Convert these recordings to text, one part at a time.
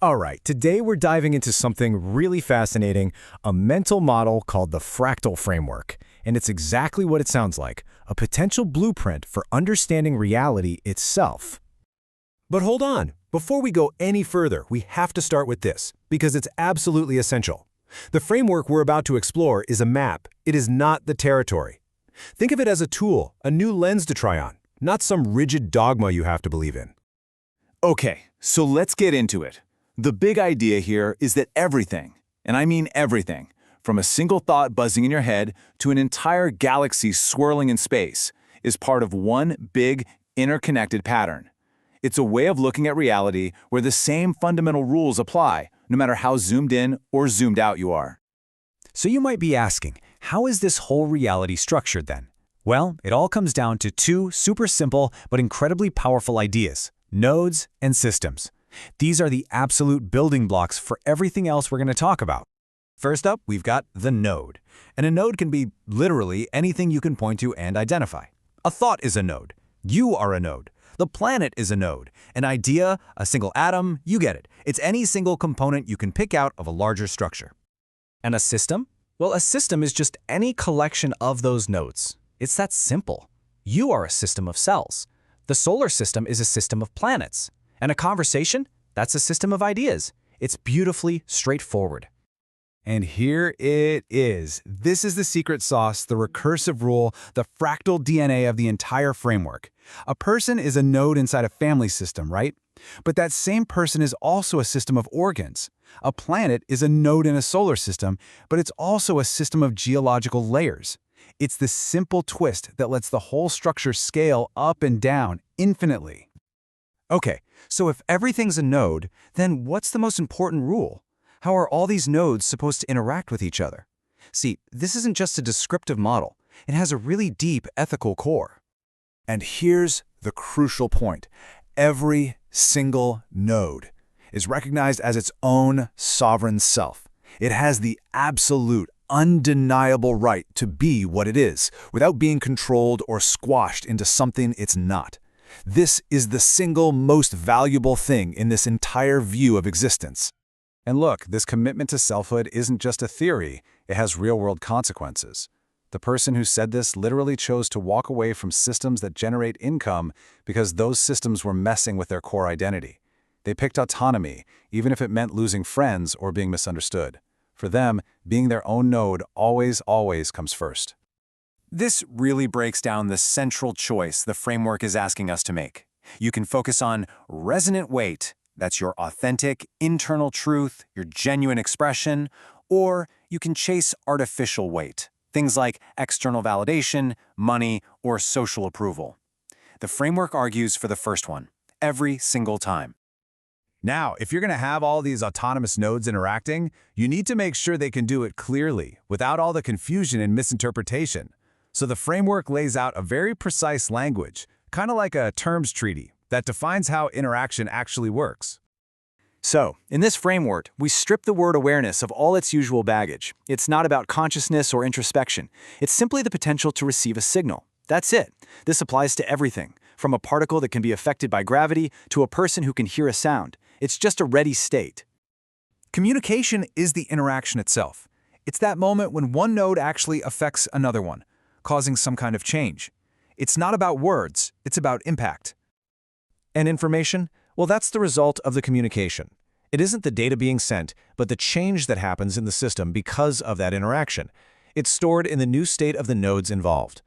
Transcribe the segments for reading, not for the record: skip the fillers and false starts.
All right, today we're diving into something really fascinating, a mental model called the Fractal Framework. And it's exactly what it sounds like, a potential blueprint for understanding reality itself. But hold on, before we go any further, we have to start with this, because it's absolutely essential. The framework we're about to explore is a map. It is not the territory. Think of it as a tool, a new lens to try on, not some rigid dogma you have to believe in. Okay, so let's get into it. The big idea here is that everything, and I mean everything, from a single thought buzzing in your head to an entire galaxy swirling in space, is part of one big, interconnected pattern. It's a way of looking at reality where the same fundamental rules apply, no matter how zoomed in or zoomed out you are. So you might be asking, how is this whole reality structured then? Well, it all comes down to two super simple but incredibly powerful ideas: nodes and systems. These are the absolute building blocks for everything else we're going to talk about. First up, we've got the node. And a node can be literally anything you can point to and identify. A thought is a node. You are a node. The planet is a node. An idea, a single atom, you get it. It's any single component you can pick out of a larger structure. And a system? Well, a system is just any collection of those nodes. It's that simple. You are a system of cells. The solar system is a system of planets. And a conversation? That's a system of ideas. It's beautifully straightforward. And here it is. This is the secret sauce, the recursive rule, the fractal DNA of the entire framework. A person is a node inside a family system, right? But that same person is also a system of organs. A planet is a node in a solar system, but it's also a system of geological layers. It's the simple twist that lets the whole structure scale up and down infinitely. Okay, so if everything's a node, then what's the most important rule? How are all these nodes supposed to interact with each other? See, this isn't just a descriptive model. It has a really deep ethical core. And here's the crucial point. Every single node is recognized as its own sovereign self. It has the absolute, undeniable right to be what it is, without being controlled or squashed into something it's not. This is the single most valuable thing in this entire view of existence. And look, this commitment to selfhood isn't just a theory, it has real-world consequences. The person who said this literally chose to walk away from systems that generate income because those systems were messing with their core identity. They picked autonomy, even if it meant losing friends or being misunderstood. For them, being their own node always comes first. This really breaks down the central choice the framework is asking us to make. You can focus on resonant weight, that's your authentic, internal truth, your genuine expression, or you can chase artificial weight, things like external validation, money, or social approval. The framework argues for the first one, every single time. Now, if you're going to have all these autonomous nodes interacting, you need to make sure they can do it clearly, without all the confusion and misinterpretation. So the framework lays out a very precise language, kind of like a terms treaty, that defines how interaction actually works. So, in this framework, we strip the word awareness of all its usual baggage. It's not about consciousness or introspection. It's simply the potential to receive a signal. That's it. This applies to everything, from a particle that can be affected by gravity to a person who can hear a sound. It's just a ready state. Communication is the interaction itself. It's that moment when one node actually affects another one, causing some kind of change. It's not about words, it's about impact. And information? Well, that's the result of the communication. It isn't the data being sent, but the change that happens in the system because of that interaction. It's stored in the new state of the nodes involved.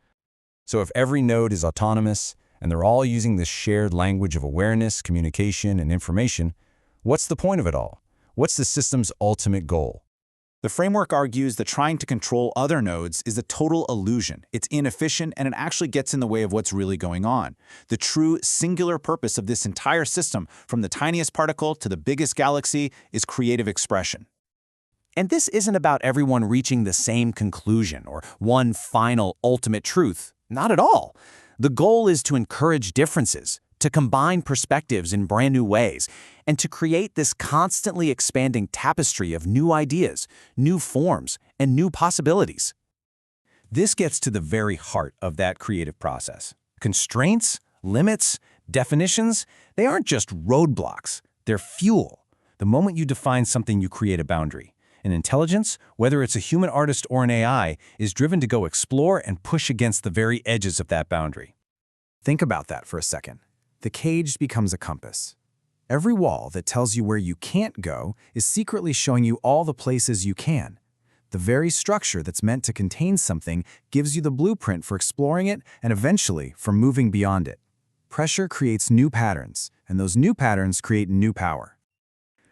So if every node is autonomous, and they're all using this shared language of awareness, communication, and information, what's the point of it all? What's the system's ultimate goal? The framework argues that trying to control other nodes is a total illusion. It's inefficient, and it actually gets in the way of what's really going on. The true singular purpose of this entire system, from the tiniest particle to the biggest galaxy, is creative expression. And this isn't about everyone reaching the same conclusion or one final ultimate truth. Not at all. The goal is to encourage differences, to combine perspectives in brand new ways, and to create this constantly expanding tapestry of new ideas, new forms, and new possibilities. This gets to the very heart of that creative process. Constraints, limits, definitions, they aren't just roadblocks, they're fuel. The moment you define something, you create a boundary. And intelligence, whether it's a human artist or an AI, is driven to go explore and push against the very edges of that boundary. Think about that for a second. The cage becomes a compass. Every wall that tells you where you can't go is secretly showing you all the places you can. The very structure that's meant to contain something gives you the blueprint for exploring it and eventually for moving beyond it. Pressure creates new patterns, and those new patterns create new power.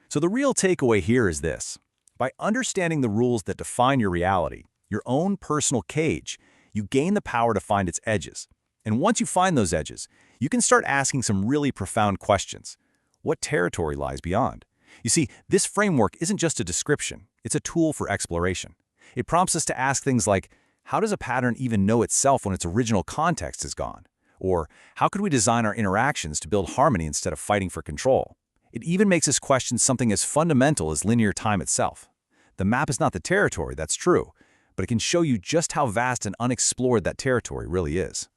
So the real takeaway here is this. By understanding the rules that define your reality, your own personal cage, you gain the power to find its edges. And once you find those edges, you can start asking some really profound questions. What territory lies beyond? You see, this framework isn't just a description, it's a tool for exploration. It prompts us to ask things like, how does a pattern even know itself when its original context is gone? Or, how could we design our interactions to build harmony instead of fighting for control? It even makes us question something as fundamental as linear time itself. The map is not the territory, that's true, but it can show you just how vast and unexplored that territory really is.